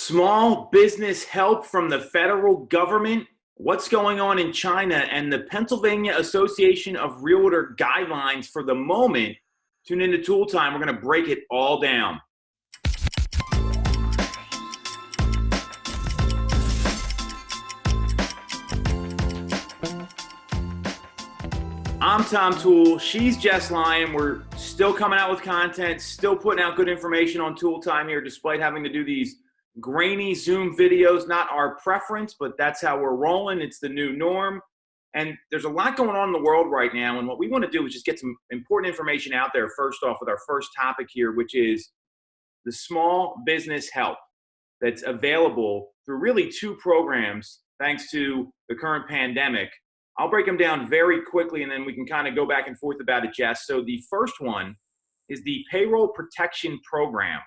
Small business help from the federal government, what's going on in China, and the Pennsylvania Association of Realtor guidelines for the moment. Tune into Toole Time. We're going to break it all down. I'm Tom Toole. She's Jess Lion. We're still coming out with content, still putting out good information on Toole Time here, despite having to do these grainy Zoom videos. Not our preference, but that's how we're rolling. It's the new norm. And there's a lot going on in the world right now. And what we want to do is just get some important information out there first off with our first topic here, which is the small business help that's available through really two programs, thanks to the current pandemic. I'll break them down very quickly, and then we can kind of go back and forth about it, Jess. So the first one is the Payroll Protection Program,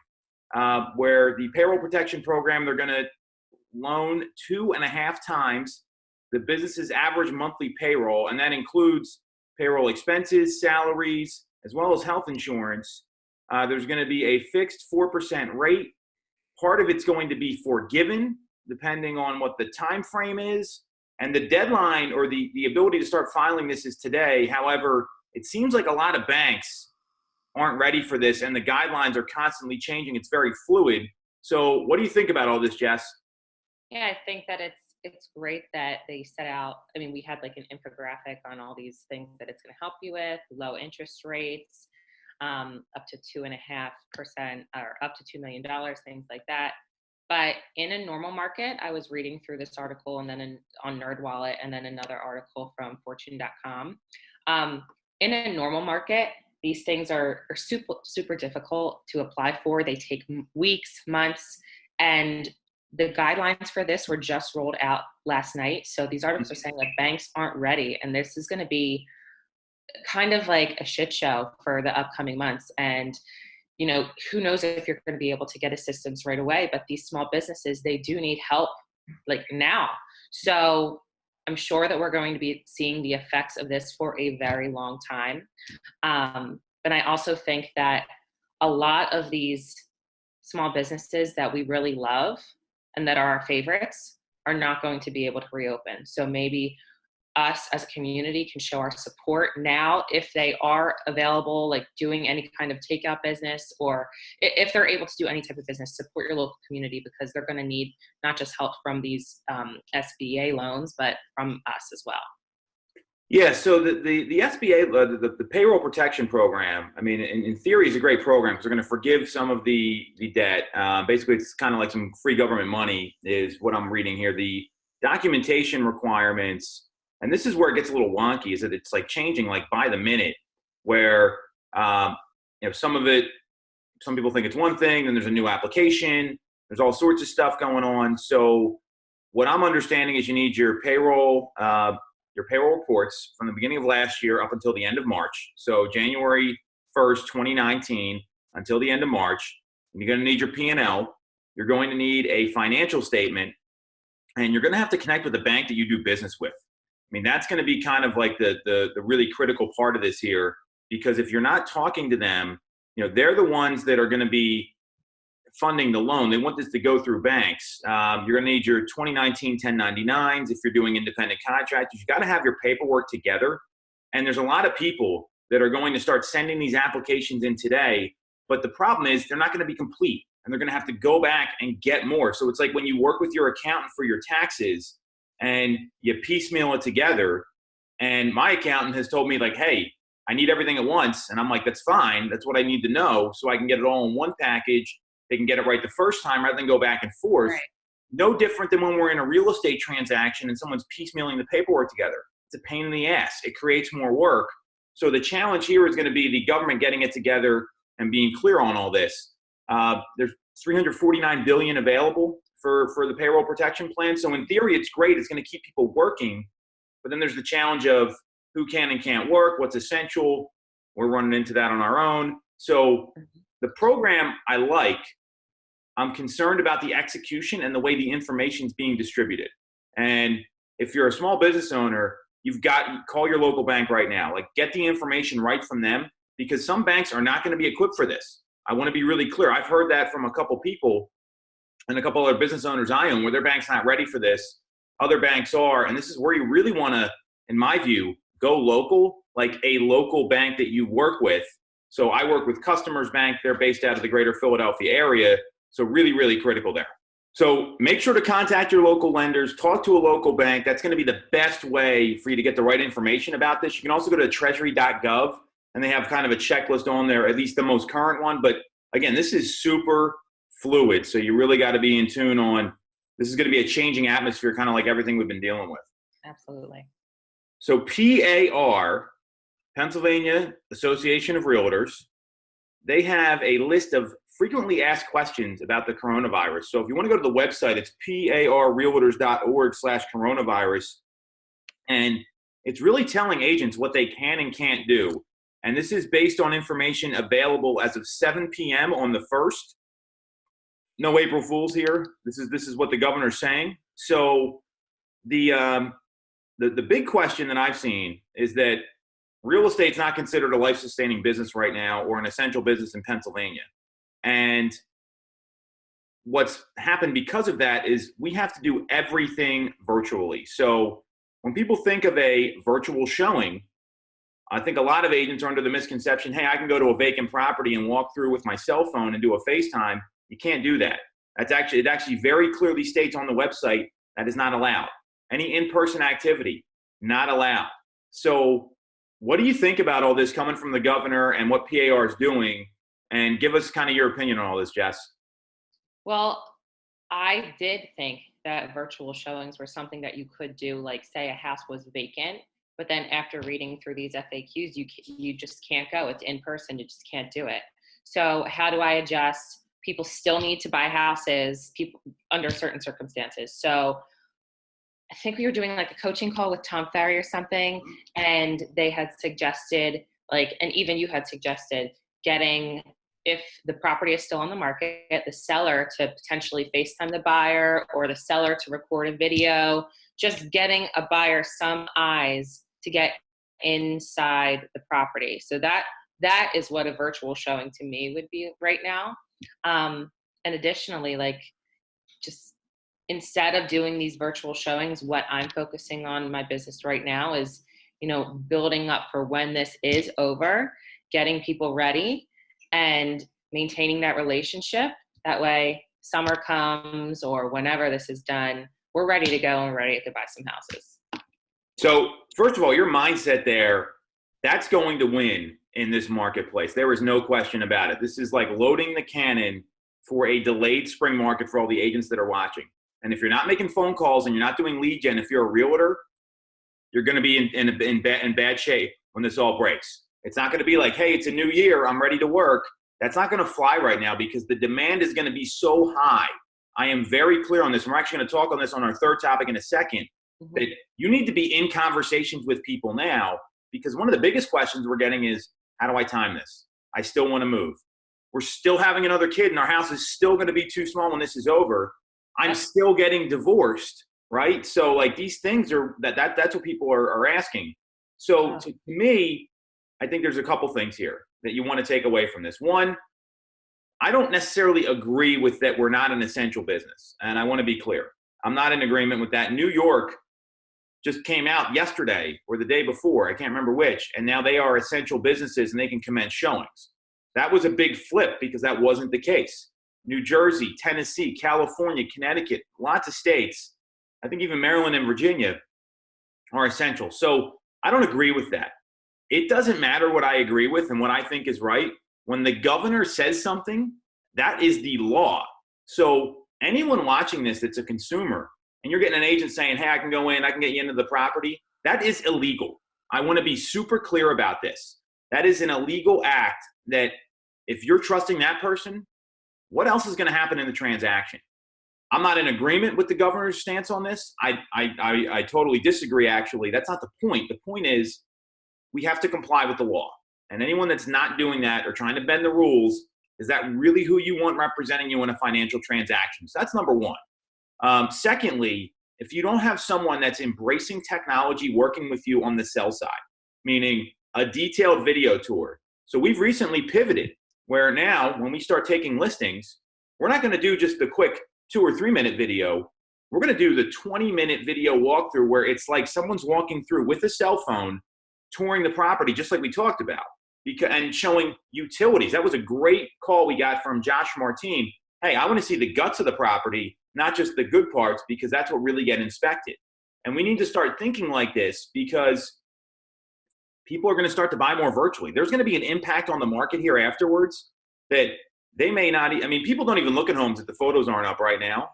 where the Payroll Protection Program, they're going to loan 2.5 times the business's average monthly payroll, and that includes payroll expenses, salaries, as well as health insurance. There's going to be a fixed 4% rate. Part of it's going to be forgiven, depending on what the time frame is. And the deadline or the ability to start filing this is today. However, it seems like a lot of banks aren't ready for this, and the guidelines are constantly changing. It's very fluid. So what do you think about all this, Jess? Yeah, I think that it's great that they set out. I mean, we had like an infographic on all these things that it's going to help you with: low interest rates, up to 2.5% or up to $2 million, things like that. But in a normal market, I was reading through this article and then on NerdWallet and then another article from Fortune.com. In a normal market, these things are super, super difficult to apply for. They take weeks, months, and the guidelines for this were just rolled out last night. So these articles are saying that banks aren't ready, and this is going to be kind of like a shit show for the upcoming months. And you know, who knows if you're going to be able to get assistance right away, but these small businesses, they do need help like now. So I'm sure that we're going to be seeing the effects of this for a very long time. But I also think that a lot of these small businesses that we really love and that are our favorites are not going to be able to reopen. So maybe us as a community can show our support now if they are available, like doing any kind of takeout business, or if they're able to do any type of business, support your local community, because they're going to need not just help from these SBA loans, but from us as well. Yeah, so the SBA, the Payroll Protection Program, I mean, in theory, is a great program because they're going to forgive some of the debt. Basically, it's kind of like some free government money is what I'm reading here. The documentation requirements, and this is where it gets a little wonky, is that it's like changing like by the minute, where some of it, some people think it's one thing, then there's a new application, there's all sorts of stuff going on. So what I'm understanding is you need your payroll reports from the beginning of last year up until the end of March. So January 1st, 2019 until the end of March. And you're going to need your P&L. You're going to need a financial statement, and you're going to have to connect with the bank that you do business with. I mean, that's going to be kind of like the really critical part of this here, because if you're not talking to them, you know, they're the ones that are going to be funding the loan. They want this to go through banks. You're going to need your 2019 1099s if you're doing independent contractors. You've got to have your paperwork together. And there's a lot of people that are going to start sending these applications in today, but the problem is they're not going to be complete, and they're going to have to go back and get more. So it's like when you work with your accountant for your taxes, and you piecemeal it together. And my accountant has told me like, hey, I need everything at once. And I'm like, that's fine. That's what I need to know so I can get it all in one package. They can get it right the first time rather than go back and forth. Right. No different than when we're in a real estate transaction and someone's piecemealing the paperwork together. It's a pain in the ass. It creates more work. So the challenge here is going to be the government getting it together and being clear on all this. There's $349 billion available for the payroll protection plan. So in theory, it's great. It's going to keep people working. But then there's the challenge of who can and can't work, what's essential. We're running into that on our own. So the program I like. I'm concerned about the execution and the way the information is being distributed. And if you're a small business owner, call your local bank right now. Like, get the information right from them, because some banks are not going to be equipped for this. I want to be really clear. I've heard that from a couple people and a couple other business owners I own, where their bank's not ready for this. Other banks are, and this is where you really want to, in my view, go local, like a local bank that you work with. So I work with Customers Bank. They're based out of the greater Philadelphia area. So really, really critical there. So make sure to contact your local lenders, talk to a local bank. That's going to be the best way for you to get the right information about this. You can also go to treasury.gov, and they have kind of a checklist on there, at least the most current one. But again, this is super fluid. So you really got to be in tune on, this is going to be a changing atmosphere, kind of like everything we've been dealing with. Absolutely. So PAR, Pennsylvania Association of Realtors, they have a list of frequently asked questions about the coronavirus. So if you want to go to the website, it's parrealtors.org/coronavirus. And it's really telling agents what they can and can't do. And this is based on information available as of 7 p.m. on the 1st. No April Fools here. This is what the governor's saying. So the big question that I've seen is that real estate's not considered a life-sustaining business right now, or an essential business in Pennsylvania. And what's happened because of that is we have to do everything virtually. So when people think of a virtual showing, I think a lot of agents are under the misconception, hey, I can go to a vacant property and walk through with my cell phone and do a FaceTime. You can't do that. It actually very clearly states on the website that is not allowed. Any in-person activity, not allowed. So what do you think about all this coming from the governor and what PAR is doing? And give us kind of your opinion on all this, Jess. Well, I did think that virtual showings were something that you could do, like say a house was vacant, but then after reading through these FAQs, you just can't go. It's in person, you just can't do it. So how do I adjust? People still need to buy houses, people under certain circumstances. So I think we were doing like a coaching call with Tom Ferry or something, and they had suggested, like, and even you had suggested getting, if the property is still on the market, the seller to potentially FaceTime the buyer, or the seller to record a video, just getting a buyer some eyes to get inside the property. So that is what a virtual showing to me would be right now. And additionally, like, just instead of doing these virtual showings, what I'm focusing on in my business right now is, building up for when this is over, getting people ready and maintaining that relationship. That way, summer comes or whenever this is done, we're ready to go and ready to buy some houses. So first of all, your mindset there, that's going to win in this marketplace. There is no question about it. This is like loading the cannon for a delayed spring market for all the agents that are watching. And if you're not making phone calls and you're not doing lead gen, if you're a realtor, you're going to be in bad shape when this all breaks. It's not going to be like, hey, it's a new year, I'm ready to work. That's not going to fly right now because the demand is going to be so high. I am very clear on this. We're actually going to talk on this on our third topic in a second. Mm-hmm. But you need to be in conversations with people now, because one of the biggest questions we're getting is, how do I time this? I still want to move. We're still having another kid and our house is still going to be too small when this is over. I'm still getting divorced, right? So like these things are, that's what people are asking. So to me, I think there's a couple things here that you want to take away from this. One, I don't necessarily agree with that we're not an essential business. And I want to be clear. I'm not in agreement with that. New York just came out yesterday or the day before, I can't remember which, and now they are essential businesses and they can commence showings. That was a big flip because that wasn't the case. New Jersey, Tennessee, California, Connecticut, lots of states, I think even Maryland and Virginia are essential. So I don't agree with that. It doesn't matter what I agree with and what I think is right. When the governor says something, that is the law. So anyone watching this that's a consumer and you're getting an agent saying, hey, I can go in, I can get you into the property, that is illegal. I want to be super clear about this. That is an illegal act that if you're trusting that person, what else is going to happen in the transaction? I'm not in agreement with the governor's stance on this. I totally disagree, actually. That's not the point. The point is we have to comply with the law. And anyone that's not doing that or trying to bend the rules, is that really who you want representing you in a financial transaction? So that's number one. Secondly, if you don't have someone that's embracing technology working with you on the sell side, meaning a detailed video tour. So we've recently pivoted where now when we start taking listings, we're not going to do just the quick 2 or 3 minute video. We're going to do the 20-minute video walkthrough where it's like someone's walking through with a cell phone, touring the property, just like we talked about, and showing utilities. That was a great call we got from Josh Martin. Hey, I want to see the guts of the property, not just the good parts, because that's what really get inspected. And we need to start thinking like this because people are going to start to buy more virtually. There's going to be an impact on the market here afterwards that they may not, I mean, people don't even look at homes if the photos aren't up right now.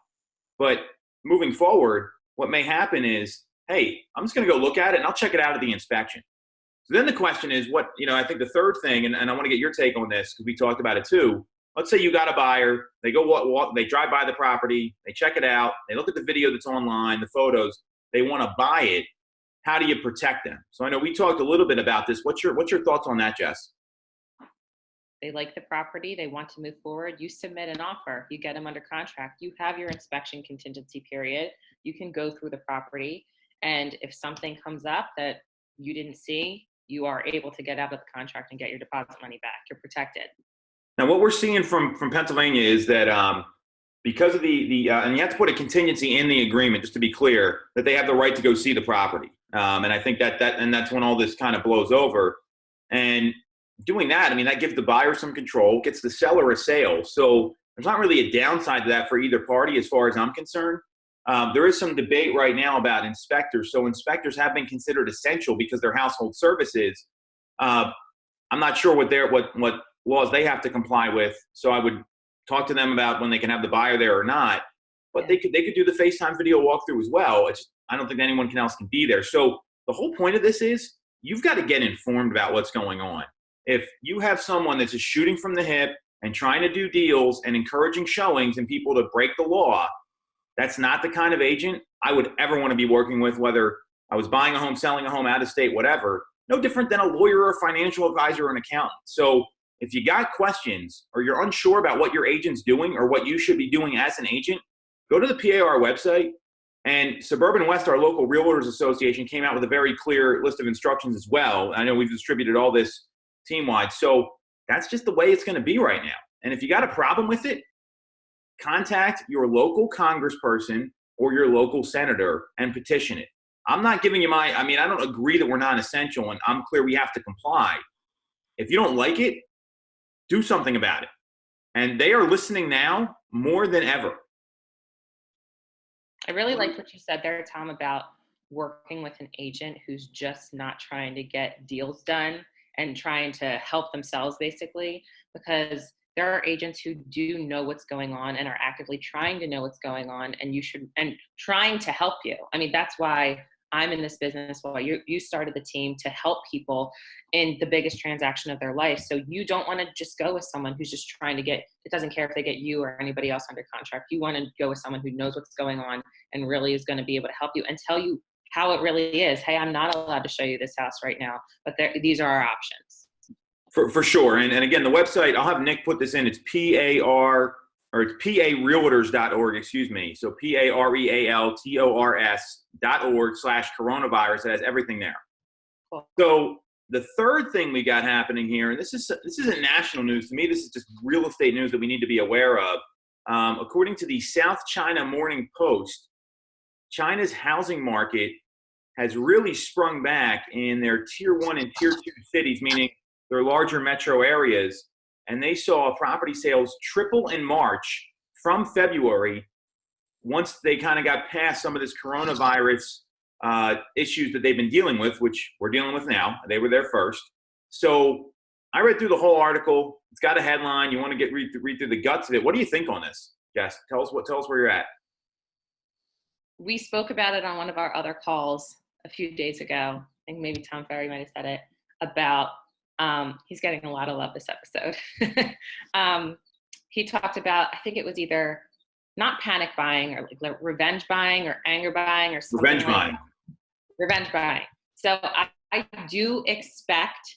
But moving forward, what may happen is, hey, I'm just going to go look at it and I'll check it out at the inspection. So then the question is what, I think the third thing, and I want to get your take on this because we talked about it too. Let's say you got a buyer, they go walk, they drive by the property, they check it out, they look at the video that's online, the photos, they want to buy it. How do you protect them? So I know we talked a little bit about this. What's your thoughts on that, Jess? They like the property, they want to move forward, you submit an offer, you get them under contract, you have your inspection contingency period, you can go through the property, and if something comes up that you didn't see, you are able to get out of the contract and get your deposit money back. You're protected. Now, what we're seeing from Pennsylvania is that because of and you have to put a contingency in the agreement, just to be clear, that they have the right to go see the property. And I think that's when all this kind of blows over. And doing that, I mean, that gives the buyer some control, gets the seller a sale. So there's not really a downside to that for either party as far as I'm concerned. There is some debate right now about inspectors. So inspectors have been considered essential because they're household services. I'm not sure what laws they have to comply with. So I would talk to them about when they can have the buyer there or not. But they could do the FaceTime video walkthrough as well. I don't think anyone else can be there. So the whole point of this is you've got to get informed about what's going on. If you have someone that's just shooting from the hip and trying to do deals and encouraging showings and people to break the law, that's not the kind of agent I would ever want to be working with, whether I was buying a home, selling a home, out of state, whatever. No different than a lawyer or a financial advisor or an accountant. So if you got questions or you're unsure about what your agent's doing or what you should be doing as an agent, go to the PAR website. And Suburban West, our local Realtors Association, came out with a very clear list of instructions as well. I know we've distributed all this team-wide. So that's just the way it's going to be right now. And if you got a problem with it, contact your local congressperson or your local senator and petition it. I'm not giving you I don't agree that we're non-essential, and I'm clear we have to comply. If you don't like it, do something about it. And they are listening now more than ever. I really liked what you said there, Tom, about working with an agent who's just not trying to get deals done and trying to help themselves, basically, because there are agents who do know what's going on and are actively trying to know what's going on, and trying to help you. I mean, that's why I'm in this business. Well, you started the team to help people in the biggest transaction of their life. So you don't want to just go with someone who's just trying to it doesn't care if they get you or anybody else under contract. You want to go with someone who knows what's going on and really is going to be able to help you and tell you how it really is. Hey, I'm not allowed to show you this house right now, but these are our options. For sure. And again, the website, I'll have Nick put this in. It's it's parealtors.org, excuse me. So parealtors.org/coronavirus. It has everything there. Cool. So the third thing we got happening here, and this isn't national news to me, this is just real estate news that we need to be aware of. According to the South China Morning Post, China's housing market has really sprung back in their tier 1 and tier 2 cities, meaning their larger metro areas. And they saw property sales triple in March from February once they kind of got past some of this coronavirus issues that they've been dealing with, which we're dealing with now. They were there first. So I read through the whole article. It's got a headline. You want to read through the guts of it. What do you think on this, Jess? Tell us where you're at. We spoke about it on one of our other calls a few days ago. I think maybe Tom Ferry might have said it about he's getting a lot of love this episode. He talked about, I think it was either not panic buying or like revenge buying or anger buying or something. Revenge buying. So I do expect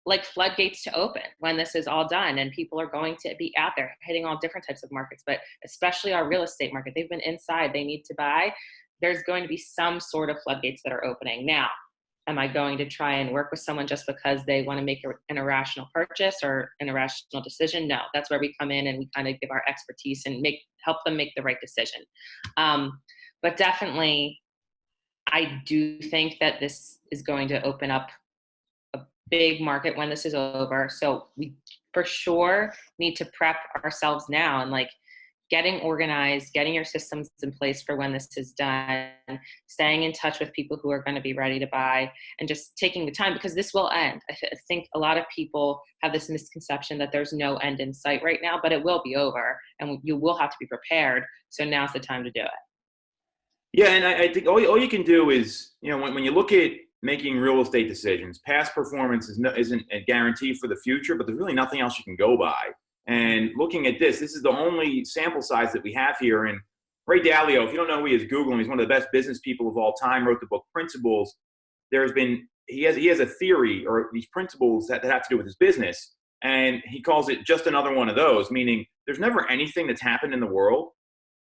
like floodgates to open when this is all done, and people are going to be out there hitting all different types of markets, but especially our real estate market. They've been inside, they need to buy. There's going to be some sort of floodgates that are opening. Now, am I going to try and work with someone just because they want to make an irrational purchase or an irrational decision? No, that's where we come in and we kind of give our expertise and help them make the right decision. But definitely, I do think that this is going to open up a big market when this is over. So we for sure need to prep ourselves now and like getting organized, getting your systems in place for when this is done, staying in touch with people who are going to be ready to buy, and just taking the time, because this will end. I think a lot of people have this misconception that there's no end in sight right now, but it will be over and you will have to be prepared. So now's the time to do it. Yeah, and I think all you can do is, when you look at making real estate decisions, past performance isn't a guarantee for the future, but there's really nothing else you can go by. And looking at this is the only sample size that we have here. And Ray Dalio, if you don't know who he is, Google him. He's one of the best business people of all time, wrote the book Principles. He has a theory or these principles that have to do with his business. And he calls it just another one of those, meaning there's never anything that's happened in the world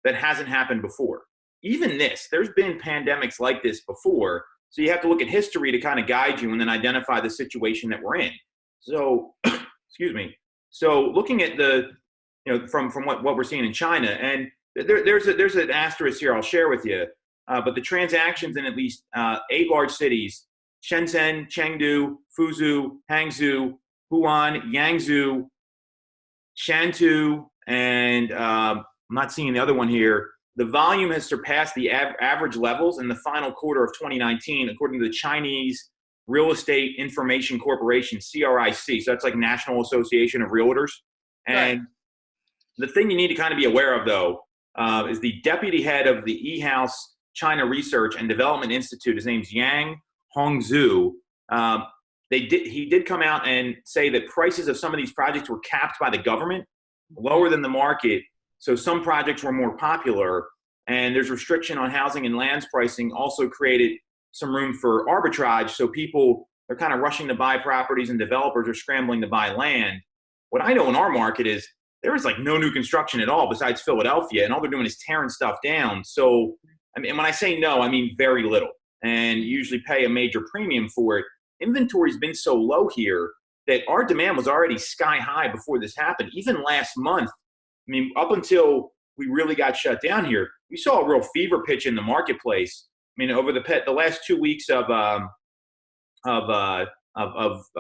that hasn't happened before. Even there's been pandemics like this before. So you have to look at history to kind of guide you and then identify the situation that we're in. So, excuse me. So looking at from what we're seeing in China, and there's an asterisk here I'll share with you, but the transactions in at least 8 large cities, Shenzhen, Chengdu, Fuzhou, Hangzhou, Wuhan, Yangzhou, Shantou, and I'm not seeing the other one here. The volume has surpassed the average levels in the final quarter of 2019, according to the Chinese Real Estate Information Corporation, CRIC. So that's like National Association of Realtors. And the thing you need to kind of be aware of, though, is the deputy head of the E-House China Research and Development Institute. His name's Yang Hongzhu. He did come out and say that prices of some of these projects were capped by the government, lower than the market. So some projects were more popular, and there's restriction on housing and lands pricing also created some room for arbitrage. So people are kind of rushing to buy properties and developers are scrambling to buy land. What I know in our market is there is like no new construction at all besides Philadelphia, and all they're doing is tearing stuff down. So, I mean, when I say no, I mean very little, and you usually pay a major premium for it. Inventory's been so low here that our demand was already sky high before this happened. Even last month, I mean, up until we really got shut down here, we saw a real fever pitch in the marketplace. I mean, over the last 2 weeks of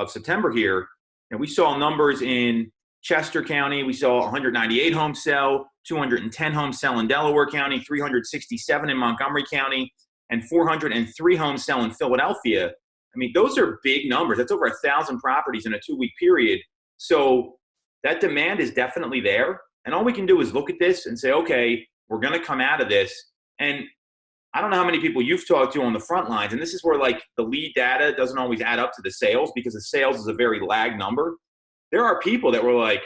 September here, and we saw numbers in Chester County. We saw 198 homes sell, 210 homes sell in Delaware County, 367 in Montgomery County, and 403 homes sell in Philadelphia. I mean, those are big numbers. That's over 1,000 properties in a 2-week period. So that demand is definitely there. And all we can do is look at this and say, okay, we're going to come out of this. And I don't know how many people you've talked to on the front lines, and this is where like the lead data doesn't always add up to the sales, because the sales is a very lagged number. There are people that were like,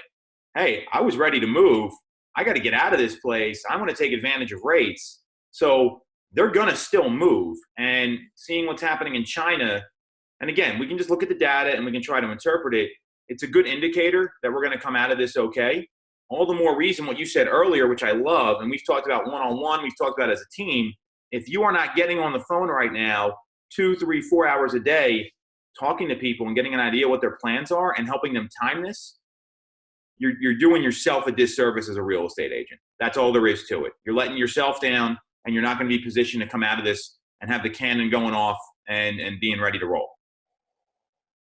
hey, I was ready to move. I got to get out of this place. I want to take advantage of rates. So they're going to still move. And seeing what's happening in China, and again, we can just look at the data and we can try to interpret it. It's a good indicator that we're going to come out of this okay. All the more reason what you said earlier, which I love, and we've talked about one-on-one, we've talked about as a team. If you are not getting on the phone right now 2, 3, 4 hours a day, talking to people and getting an idea what their plans are and helping them time this, you're doing yourself a disservice as a real estate agent. That's all there is to it. You're letting yourself down, and you're not going to be positioned to come out of this and have the cannon going off and being ready to roll.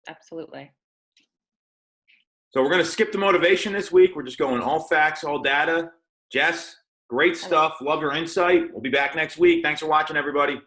Absolutely. So we're going to skip the motivation this week. We're just going all facts, all data. Jess, great stuff. Love your insight. We'll be back next week. Thanks for watching, everybody.